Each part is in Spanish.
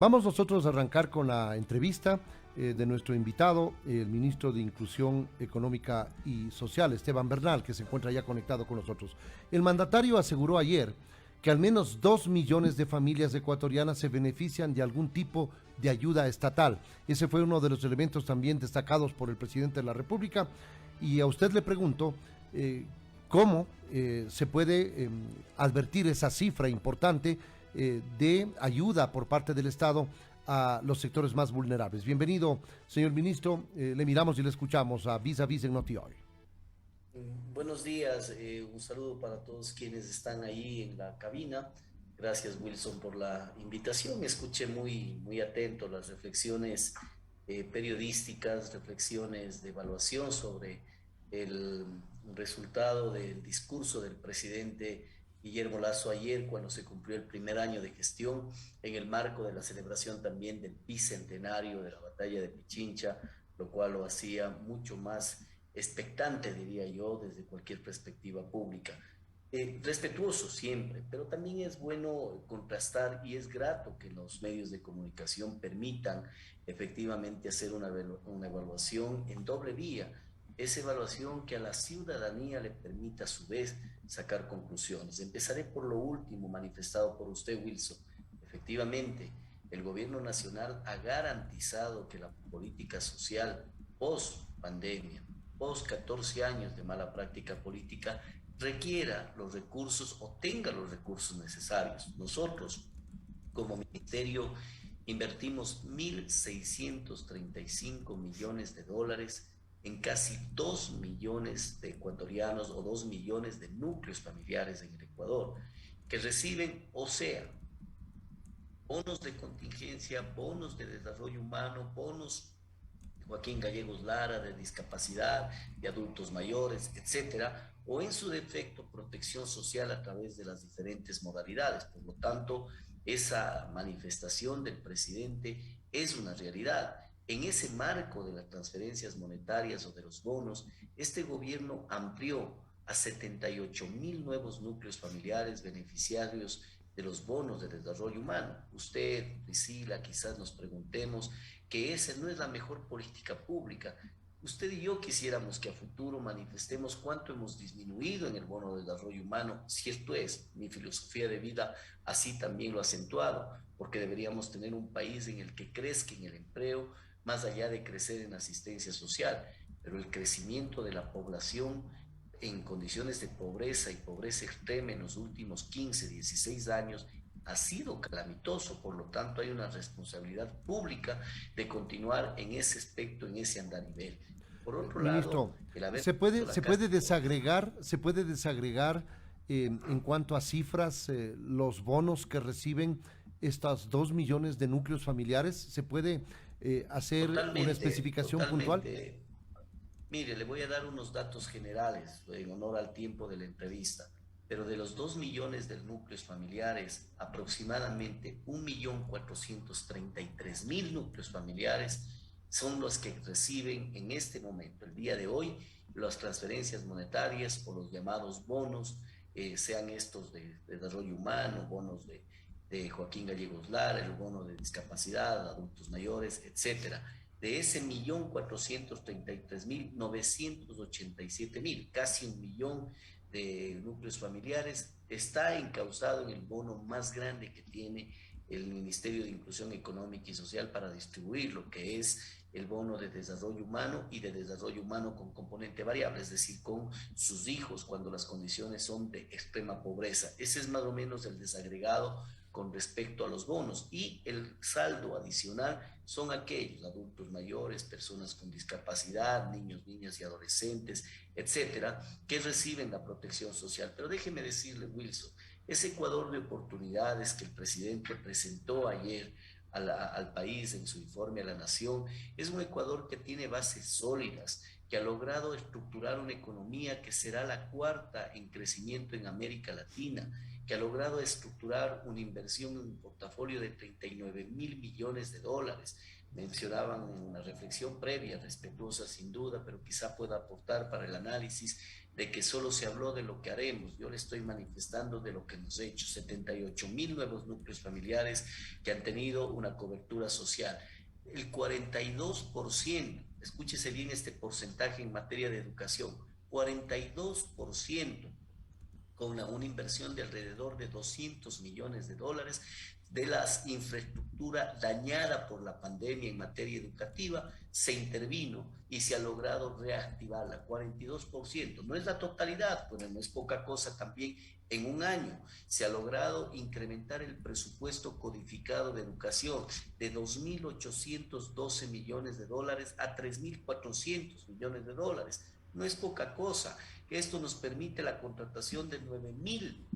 Vamos nosotros a arrancar con la entrevista de nuestro invitado, el ministro de Inclusión Económica y Social, Esteban Bernal, que se encuentra ya conectado con nosotros. El mandatario aseguró ayer que al menos 2 millones de familias ecuatorianas se benefician de algún tipo de ayuda estatal. Ese fue uno de los elementos también destacados por el presidente de la República. Y a usted le pregunto, ¿cómo se puede advertir esa cifra importante de ayuda por parte del Estado a los sectores más vulnerables? Bienvenido, señor ministro. Le miramos y le escuchamos a Vis a Vis en Noti Hoy. Buenos días, un saludo para todos quienes están ahí en la cabina. Gracias, Wilson, por la invitación. Escuché muy atento las reflexiones periodísticas, reflexiones de evaluación sobre el resultado del discurso del presidente Guillermo Lasso ayer, cuando se cumplió el primer año de gestión, en el marco de la celebración también del bicentenario de la batalla de Pichincha, lo cual lo hacía mucho más expectante, diría yo, desde cualquier perspectiva pública. Respetuoso siempre, pero también es bueno contrastar y es grato que los medios de comunicación permitan efectivamente hacer una evaluación en doble vía. Esa evaluación que a la ciudadanía le permita a su vez sacar conclusiones. Empezaré por lo último manifestado por usted, Wilson. Efectivamente, el gobierno nacional ha garantizado que la política social post pandemia, post 14 años de mala práctica política, requiera los recursos o tenga los recursos necesarios. Nosotros, como ministerio, invertimos 1.635 millones de dólares en casi 2 millones de ecuatorianos o 2 millones de núcleos familiares en el Ecuador, que reciben, o sea, bonos de contingencia, bonos de desarrollo humano, bonos Joaquín Gallegos Lara, de discapacidad, de adultos mayores, etcétera, o en su defecto protección social a través de las diferentes modalidades. Por lo tanto, esa manifestación del presidente es una realidad. En ese marco de las transferencias monetarias o de los bonos, este gobierno amplió a 78.000 nuevos núcleos familiares beneficiarios de los bonos de desarrollo humano. Usted, Priscila, quizás nos preguntemos que esa no es la mejor política pública. Usted y yo quisiéramos que a futuro manifestemos cuánto hemos disminuido en el bono de desarrollo humano. Cierto es, mi filosofía de vida así también lo ha acentuado, porque deberíamos tener un país en el que crezca en el empleo, más allá de crecer en asistencia social. Pero el crecimiento de la población en condiciones de pobreza y pobreza extrema en los últimos 15, 16 años ha sido calamitoso. Por lo tanto, hay una responsabilidad pública de continuar en ese aspecto, en ese andarivel. Por otro lado, Ministro, el haber ¿se puesto puede, la se casa. puede desagregar, se puede desagregar en cuanto a cifras los bonos que reciben estas 2 millones de núcleos familiares? ¿Se puede hacer una Totalmente, especificación puntual? totalmente. Mire, le voy a dar unos datos generales en honor al tiempo de la entrevista, pero de los 2 millones de núcleos familiares, aproximadamente 1.433.000 núcleos familiares son los que reciben en este momento, el día de hoy, las transferencias monetarias o los llamados bonos, sean estos de desarrollo humano, bonos de Joaquín Gallegos Lara, el bono de discapacidad, adultos mayores, etcétera. De ese 1.433.987.000, casi 1 millón de núcleos familiares, está encauzado en el bono más grande que tiene el Ministerio de Inclusión Económica y Social para distribuir, lo que es el bono de desarrollo humano y de desarrollo humano con componente variable, es decir, con sus hijos cuando las condiciones son de extrema pobreza. Ese es más o menos el desagregado con respecto a los bonos, y el saldo adicional son aquellos adultos mayores, personas con discapacidad, niños, niñas y adolescentes, etcétera, que reciben la protección social. Pero déjeme decirle, Wilson, ese Ecuador de oportunidades que el presidente presentó ayer al país en su informe a la nación es un Ecuador que tiene bases sólidas, que ha logrado estructurar una economía que será la cuarta en crecimiento en América Latina, que ha logrado estructurar una inversión en un portafolio de 39.000 millones de dólares. mencionaban en una reflexión previa, respetuosa sin duda, pero quizá pueda aportar para el análisis de que solo se habló de lo que haremos. Yo le estoy manifestando de lo que hemos hecho. 78.000 nuevos núcleos familiares que han tenido una cobertura social. El 42%, escúchese bien este porcentaje en materia de educación, 42% con una inversión de alrededor de 200 millones de dólares de la infraestructura dañada por la pandemia en materia educativa, se intervino y se ha logrado reactivarla, 42%. No es la totalidad, pero no es poca cosa también. En un año se ha logrado incrementar el presupuesto codificado de educación de 2.812 millones de dólares a 3.400 millones de dólares. No es poca cosa. Esto nos permite la contratación de 9.000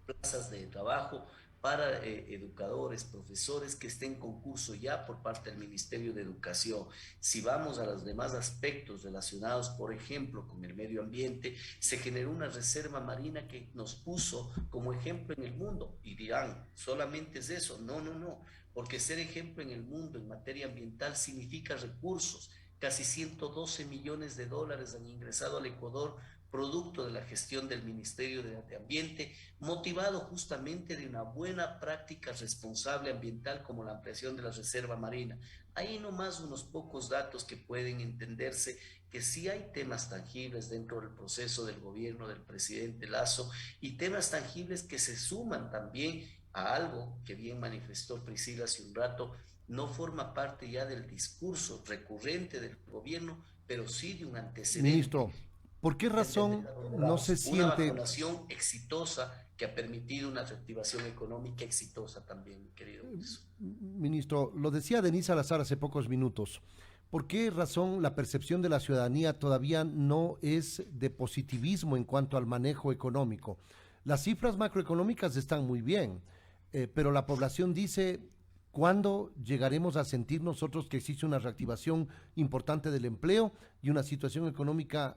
plazas de trabajo para educadores, profesores que estén en concurso ya por parte del Ministerio de Educación. Si vamos a los demás aspectos relacionados, por ejemplo, con el medio ambiente, se generó una reserva marina que nos puso como ejemplo en el mundo. Y dirán, ¿solamente es eso? No, no, no, porque ser ejemplo en el mundo en materia ambiental significa recursos. Casi 112 millones de dólares han ingresado al Ecuador producto de la gestión del Ministerio de Ambiente, motivado justamente de una buena práctica responsable ambiental como la ampliación de la reserva marina. Ahí nomás unos pocos datos que pueden entenderse que sí hay temas tangibles dentro del proceso del gobierno del presidente Lasso y temas tangibles que se suman también a algo que bien manifestó Priscila hace un rato, no forma parte ya del discurso recurrente del gobierno, pero sí de un antecedente. Ministro, ¿por qué razón Entender a dónde no se vamos. Una siente, vacunación exitosa que ha permitido una reactivación económica exitosa también, mi querido Wilson. ministro, lo decía Denise Salazar hace pocos minutos, ¿por qué razón la percepción de la ciudadanía todavía no es de positivismo en cuanto al manejo económico? Las cifras macroeconómicas están muy bien, pero la población dice, ¿cuándo llegaremos a sentir nosotros que existe una reactivación importante del empleo y una situación económica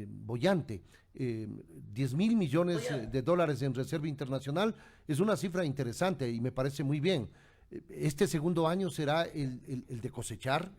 bollante? 10.000 millones de dólares en reserva internacional es una cifra interesante y me parece muy bien. ¿Este segundo año será el de cosechar?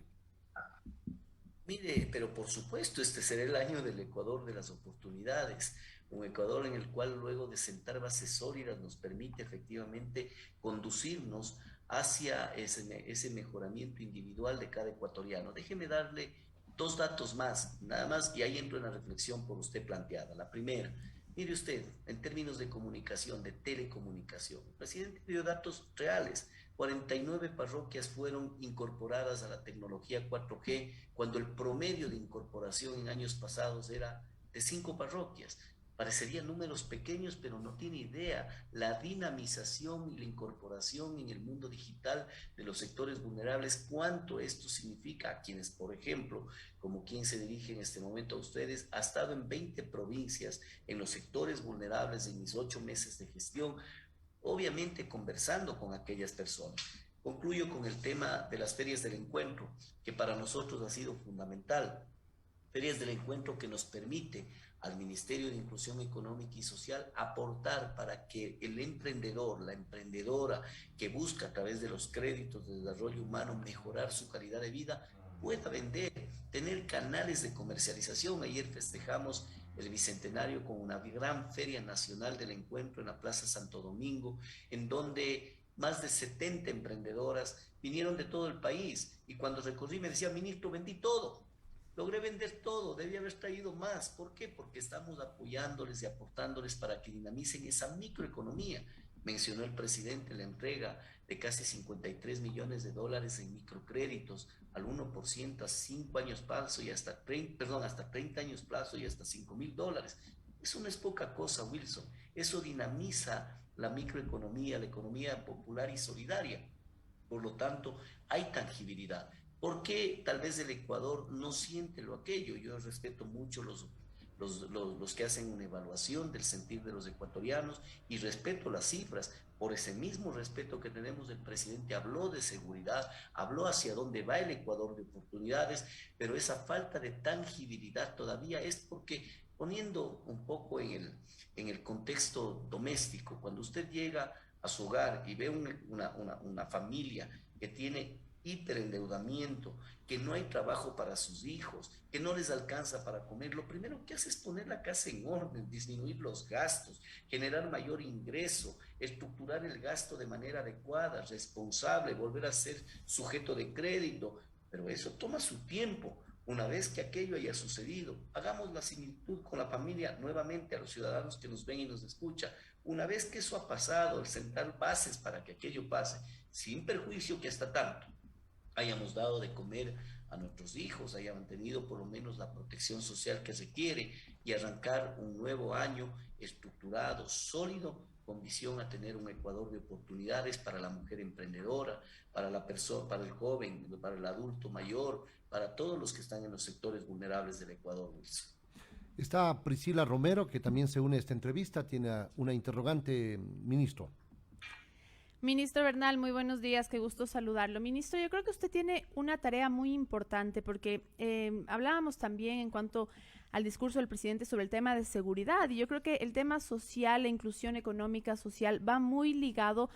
Mire, pero por supuesto, este será el año del Ecuador de las oportunidades, un Ecuador en el cual luego de sentar bases sólidas nos permite efectivamente conducirnos hacia ese mejoramiento individual de cada ecuatoriano. Déjeme darle dos datos más, nada más, y ahí entro en la reflexión por usted planteada. La primera, mire usted, en términos de comunicación, de telecomunicación, el presidente dio datos reales. 49 parroquias fueron incorporadas a la tecnología 4G cuando el promedio de incorporación en años pasados era de 5 parroquias. Parecerían números pequeños, pero no tiene idea la dinamización y la incorporación en el mundo digital de los sectores vulnerables, cuánto esto significa a quienes, por ejemplo, como quien se dirige en este momento a ustedes, ha estado en 20 provincias en los sectores vulnerables en mis 8 meses de gestión, obviamente conversando con aquellas personas. Concluyo con el tema de las ferias del encuentro, que para nosotros ha sido fundamental. Ferias del encuentro que nos permite al Ministerio de Inclusión Económica y Social aportar para que el emprendedor, la emprendedora que busca a través de los créditos de desarrollo humano mejorar su calidad de vida, pueda vender, tener canales de comercialización. Ayer festejamos el bicentenario con una gran feria nacional del encuentro en la Plaza Santo Domingo, en donde más de 70 emprendedoras vinieron de todo el país y cuando recorrí me decía, ministro, vendí todo, logré vender todo, debía haber traído más. ¿Por qué? Porque estamos apoyándoles y aportándoles para que dinamicen esa microeconomía. Mencionó el presidente la entrega de casi 53 millones de dólares en microcréditos al 1% a 5 años plazo y hasta 30, perdón, hasta 30 años plazo y hasta $5.000. Eso no es poca cosa, Wilson. Eso dinamiza la microeconomía, la economía popular y solidaria. Por lo tanto, hay tangibilidad. ¿Por qué tal vez el Ecuador no siente lo aquello? Yo respeto mucho los que hacen una evaluación del sentir de los ecuatorianos y respeto las cifras. Por ese mismo respeto que tenemos, el presidente habló de seguridad, habló hacia dónde va el Ecuador de oportunidades, pero esa falta de tangibilidad todavía es porque, poniendo un poco en el contexto doméstico, cuando usted llega a su hogar y ve una familia que tiene hiperendeudamiento, que no hay trabajo para sus hijos, que no les alcanza para comer, lo primero que hace es poner la casa en orden, disminuir los gastos, generar mayor ingreso, estructurar el gasto de manera adecuada, responsable, volver a ser sujeto de crédito, pero eso toma su tiempo. Una vez que aquello haya sucedido, hagamos la similitud con la familia nuevamente a los ciudadanos que nos ven y nos escuchan. Una vez que eso ha pasado, el sentar bases para que aquello pase, sin perjuicio que hasta tanto hayamos dado de comer a nuestros hijos, hayan tenido por lo menos la protección social que requiere y arrancar un nuevo año estructurado, sólido, con visión a tener un Ecuador de oportunidades para la mujer emprendedora, para la persona, para el joven, para el adulto mayor, para todos los que están en los sectores vulnerables del Ecuador, Wilson. Está Priscila Romero, que también se une a esta entrevista. Tiene una interrogante, ministro. Ministro Bernal, muy buenos días, qué gusto saludarlo. Ministro, yo creo que usted tiene una tarea muy importante porque hablábamos también en cuanto al discurso del presidente sobre el tema de seguridad y yo creo que el tema social, la inclusión económica social va muy ligado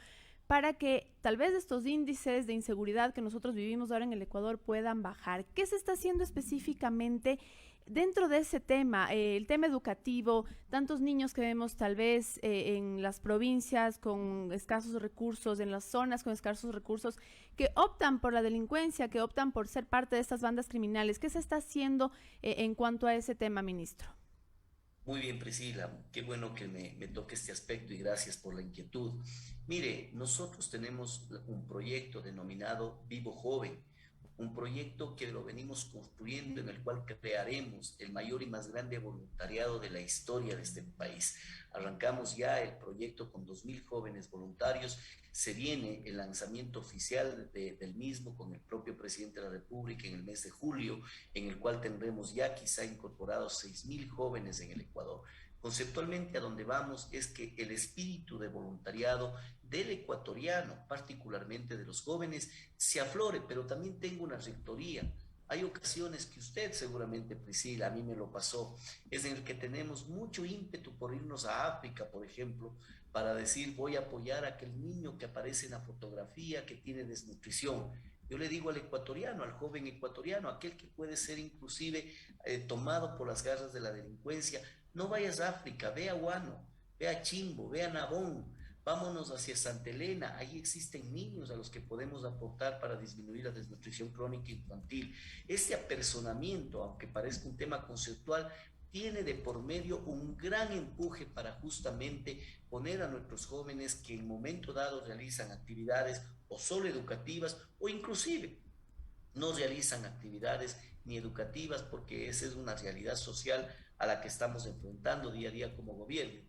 para que tal vez estos índices de inseguridad que nosotros vivimos ahora en el Ecuador puedan bajar. ¿Qué se está haciendo específicamente dentro de ese tema, el tema educativo, tantos niños que vemos tal vez en las provincias con escasos recursos, en las zonas con escasos recursos, que optan por la delincuencia, que optan por ser parte de estas bandas criminales? ¿Qué se está haciendo en cuanto a ese tema, ministro? Muy bien, Priscila, qué bueno que me toque este aspecto y gracias por la inquietud. Mire, nosotros tenemos un proyecto denominado Vivo Joven, un proyecto que lo venimos construyendo en el cual crearemos el mayor y más grande voluntariado de la historia de este país. Arrancamos ya el proyecto con 2.000 jóvenes voluntarios, se viene el lanzamiento oficial del mismo con el propio presidente de la República en el mes de julio, en el cual tendremos ya quizá incorporados 6.000 jóvenes en el Ecuador. Conceptualmente a donde vamos es que el espíritu de voluntariado del ecuatoriano, particularmente de los jóvenes, se aflore, pero también tengo una rectoría. Hay ocasiones que usted seguramente, Priscila, a mí me lo pasó, es en el que tenemos mucho ímpetu por irnos a África, por ejemplo, para decir voy a apoyar a aquel niño que aparece en la fotografía que tiene desnutrición. Yo le digo al ecuatoriano, al joven ecuatoriano, aquel que puede ser inclusive tomado por las garras de la delincuencia, no vayas a África, ve a Guano, ve a Chimbo, ve a Nabón, vámonos hacia Santa Elena, ahí existen niños a los que podemos aportar para disminuir la desnutrición crónica infantil. Este apersonamiento, aunque parezca un tema conceptual, tiene de por medio un gran empuje para justamente poner a nuestros jóvenes que en momento dado realizan actividades o solo educativas o inclusive no realizan actividades ni educativas porque esa es una realidad social a la que estamos enfrentando día a día como gobierno,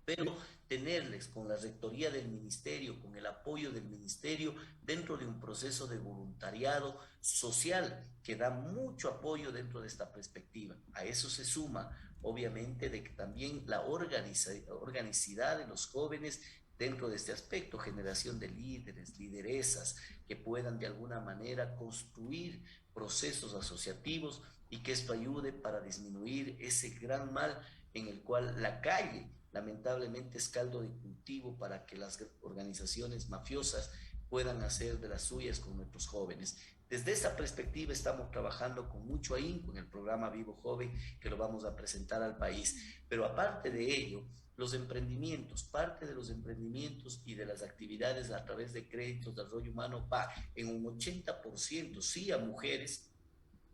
pero tenerles con la rectoría del ministerio, con el apoyo del ministerio, dentro de un proceso de voluntariado social que da mucho apoyo dentro de esta perspectiva. A eso se suma, obviamente, de que también la organicidad de los jóvenes dentro de este aspecto, generación de líderes, lideresas, que puedan de alguna manera construir procesos asociativos y que esto ayude para disminuir ese gran mal en el cual la calle lamentablemente es caldo de cultivo para que las organizaciones mafiosas puedan hacer de las suyas con nuestros jóvenes. Desde esta perspectiva estamos trabajando con mucho ahínco en el programa Vivo Joven que lo vamos a presentar al país. Pero aparte de ello, los emprendimientos, parte de los emprendimientos y de las actividades a través de créditos de desarrollo humano va en un 80%, sí a mujeres,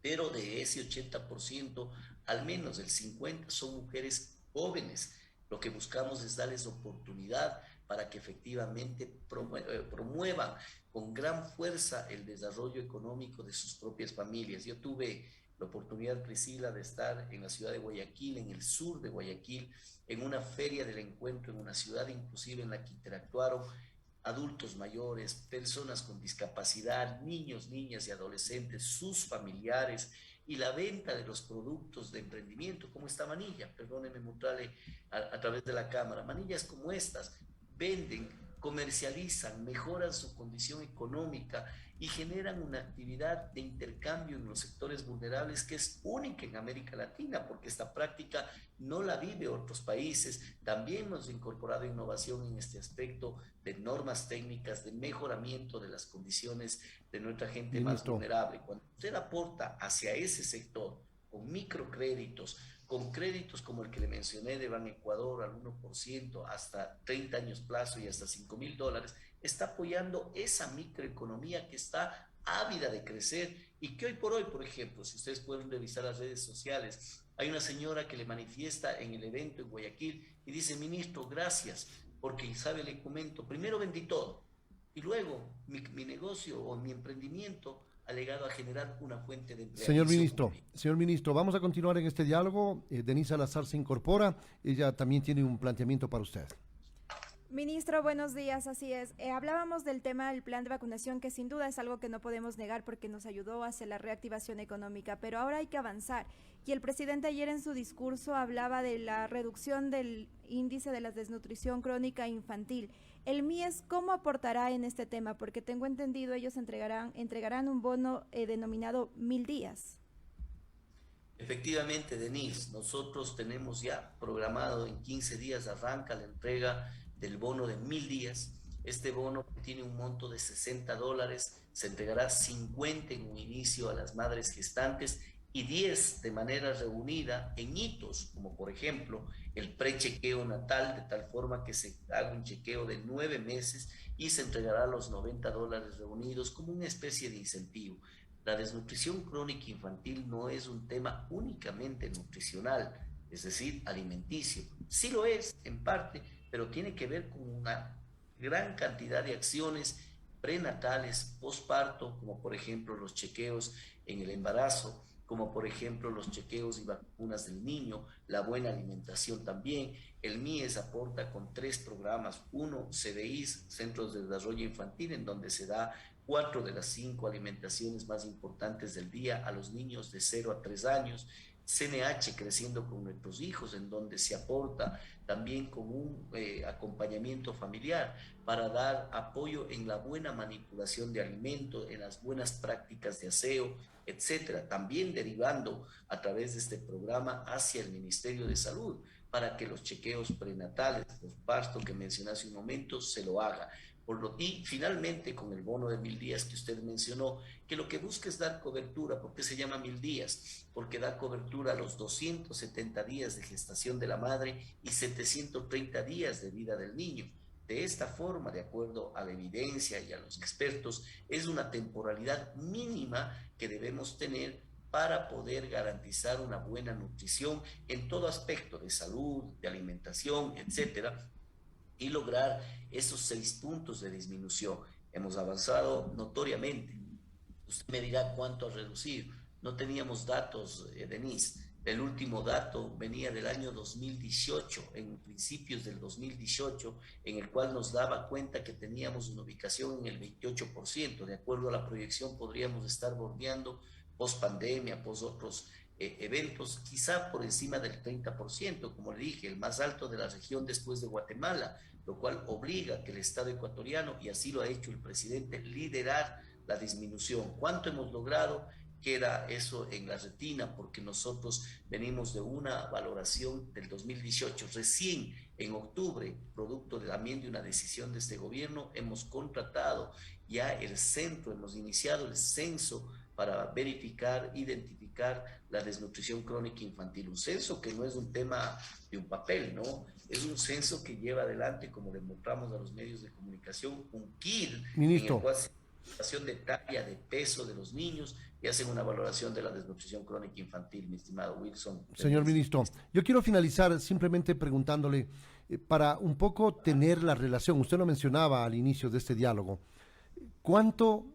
pero de ese 80%, al menos el 50% son mujeres jóvenes. Lo que buscamos es darles oportunidad para que efectivamente promuevan con gran fuerza el desarrollo económico de sus propias familias. Yo tuve la oportunidad, Priscila, de estar en la ciudad de Guayaquil, en el sur de Guayaquil, en una feria del encuentro, en una ciudad inclusive en la que interactuaron adultos mayores, personas con discapacidad, niños, niñas y adolescentes, sus familiares, y la venta de los productos de emprendimiento, como esta manilla, perdónenme mostrarle a través de la cámara, manillas como estas, venden comercializan, mejoran su condición económica y generan una actividad de intercambio en los sectores vulnerables que es única en América Latina, porque esta práctica no la vive otros países. También hemos incorporado innovación en este aspecto de normas técnicas, de mejoramiento de las condiciones de nuestra gente más vulnerable. Cuando usted aporta hacia ese sector con microcréditos, con créditos como el que le mencioné de Ban Ecuador al 1%, hasta 30 años plazo y hasta $5,000, está apoyando esa microeconomía que está ávida de crecer y que hoy por hoy, por ejemplo, si ustedes pueden revisar las redes sociales, hay una señora que le manifiesta en el evento en Guayaquil y dice: ministro, gracias, porque, sabe, le comento, primero vendí todo y luego mi negocio o mi emprendimiento ha llegado a generar una fuente de empleo. Señor ministro, vamos a continuar en este diálogo. Denise Salazar se incorpora, ella también tiene un planteamiento para usted. Ministro, buenos días, así es. Hablábamos del tema del plan de vacunación, que sin duda es algo que no podemos negar porque nos ayudó hacia la reactivación económica, pero ahora hay que avanzar. Y el presidente ayer en su discurso hablaba de la reducción del índice de la desnutrición crónica infantil. El MIES, ¿cómo aportará en este tema? Porque tengo entendido, ellos entregarán un bono denominado 1000 días. Efectivamente, Denise, nosotros tenemos ya programado en 15 días arranca la entrega del bono de 1000 días. Este bono tiene un monto de $60, se entregará 50 en un inicio a las madres gestantes y 10 de manera reunida en hitos, como por ejemplo el prechequeo natal, de tal forma que se haga un chequeo de 9 meses y se entregará los $90 reunidos como una especie de incentivo. La desnutrición crónica infantil no es un tema únicamente nutricional, es decir, alimenticio. Sí lo es, en parte, pero tiene que ver con una gran cantidad de acciones prenatales, posparto, como por ejemplo los chequeos en el embarazo, como por ejemplo los chequeos y vacunas del niño, la buena alimentación también. El MIES aporta con 3 programas: uno, CDIs, Centros de Desarrollo Infantil, en donde se da 4 de las 5 alimentaciones más importantes del día a los niños de 0 a 3 años, CNH, Creciendo con Nuestros Hijos, en donde se aporta también con un acompañamiento familiar para dar apoyo en la buena manipulación de alimentos, en las buenas prácticas de aseo, etcétera. También derivando a través de este programa hacia el Ministerio de Salud para que los chequeos prenatales, posparto que mencioné hace un momento, se lo haga. Y finalmente con el bono de 1000 días que usted mencionó, que lo que busca es dar cobertura. ¿Por qué se llama 1000 días? Porque da cobertura a los 270 días de gestación de la madre y 730 días de vida del niño. De esta forma, de acuerdo a la evidencia y a los expertos, es una temporalidad mínima que debemos tener para poder garantizar una buena nutrición en todo aspecto de salud, de alimentación, etcétera, y lograr esos 6 puntos de disminución. Hemos avanzado notoriamente. Usted me dirá cuánto a reducir. No teníamos datos, Denise. El último dato venía del año 2018, en principios del 2018, en el cual nos daba cuenta que teníamos una ubicación en el 28%. De acuerdo a la proyección, podríamos estar bordeando post pandemia, post otros eventos, quizá por encima del 30%, como le dije, el más alto de la región después de Guatemala, lo cual obliga a que el Estado ecuatoriano, y así lo ha hecho el presidente, liderar la disminución. ¿Cuánto hemos logrado? Queda eso en la retina, porque nosotros venimos de una valoración del 2018. Recién en octubre, producto también de una decisión de este gobierno, hemos contratado ya el centro, hemos iniciado el censo para verificar, identificar la desnutrición crónica infantil. Un censo que no es un tema de un papel, ¿no? Es un censo que lleva adelante, como le mostramos a los medios de comunicación, un kit Ministro. en el cual se hace una valoración de talla, de peso de los niños y hacen una valoración de la desnutrición crónica infantil, mi estimado Wilson. Señor ministro, yo quiero finalizar simplemente preguntándole, para un poco tener la relación, usted lo mencionaba al inicio de este diálogo, ¿cuánto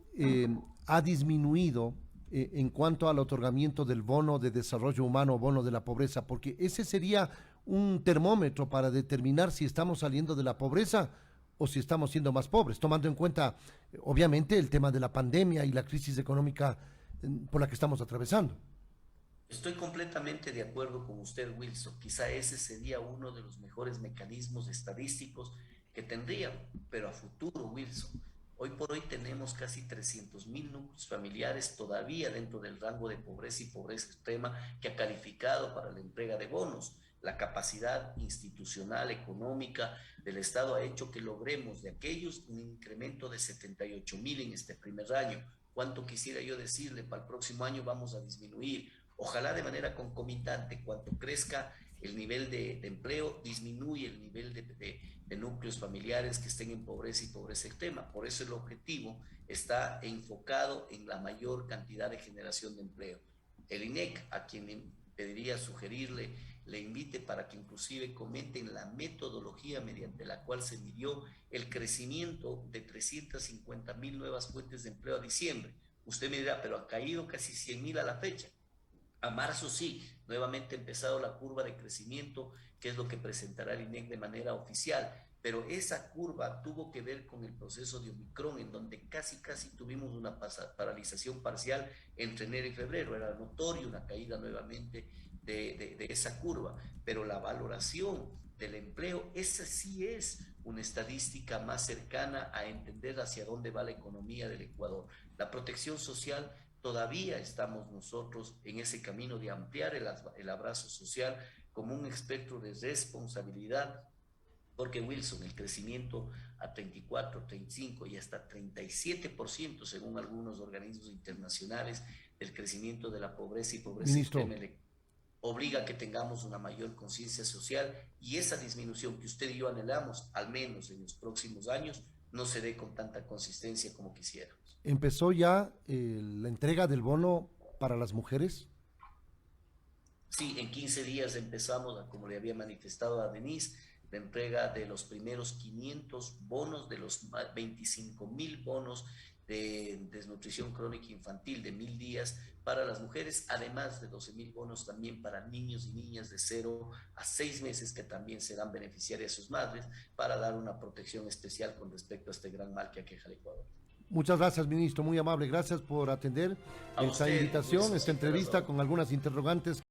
ha disminuido en cuanto al otorgamiento del bono de desarrollo humano, bono de la pobreza? Porque ese sería un termómetro para determinar si estamos saliendo de la pobreza o si estamos siendo más pobres, tomando en cuenta, obviamente, el tema de la pandemia y la crisis económica por la que estamos atravesando. Estoy completamente de acuerdo con usted, Wilson. Quizá ese sería uno de los mejores mecanismos estadísticos que tendríamos, pero a futuro, Wilson. Hoy por hoy tenemos casi 300.000 núcleos familiares todavía dentro del rango de pobreza y pobreza extrema que ha calificado para la entrega de bonos. La capacidad institucional, económica del Estado ha hecho que logremos de aquellos un incremento de 78.000 en este primer año. ¿Cuánto quisiera yo decirle? Para el próximo año vamos a disminuir. Ojalá de manera concomitante, cuanto crezca el nivel de empleo, disminuye el nivel de núcleos familiares que estén en pobreza y pobreza extrema. Por eso el objetivo está enfocado en la mayor cantidad de generación de empleo. El INEC, a quien le pediría sugerirle, le invite para que inclusive comenten la metodología mediante la cual se midió el crecimiento de 350.000 nuevas fuentes de empleo a diciembre. Usted me dirá, pero ha caído casi 100.000 a la fecha. A marzo sí, nuevamente ha empezado la curva de crecimiento, que es lo que presentará el INEC de manera oficial, pero esa curva tuvo que ver con el proceso de Omicron, en donde casi tuvimos una paralización parcial entre enero y febrero. Era notorio una caída nuevamente de esa curva, pero la valoración del empleo, esa sí es una estadística más cercana a entender hacia dónde va la economía del Ecuador. La protección social, todavía estamos nosotros en ese camino de ampliar el abrazo social como un espectro de responsabilidad, porque Wilson, el crecimiento a 34, 35 y hasta 37%, según algunos organismos internacionales, del crecimiento de la pobreza y pobreza extrema, obliga a que tengamos una mayor conciencia social, y esa disminución que usted y yo anhelamos, al menos en los próximos años, no se dé con tanta consistencia como quisiéramos. ¿Empezó ya la entrega del bono para las mujeres? Sí, en 15 días empezamos, como le había manifestado a Denise, la entrega de los primeros 500 bonos, de los 25.000 bonos de desnutrición crónica infantil de 1.000 días para las mujeres, además de 12.000 bonos también para niños y niñas de 0 a 6 meses, que también serán beneficiarias sus madres, para dar una protección especial con respecto a este gran mal que aqueja al Ecuador. Muchas gracias, ministro, muy amable. Gracias por atender esta invitación, esta entrevista con algunas interrogantes.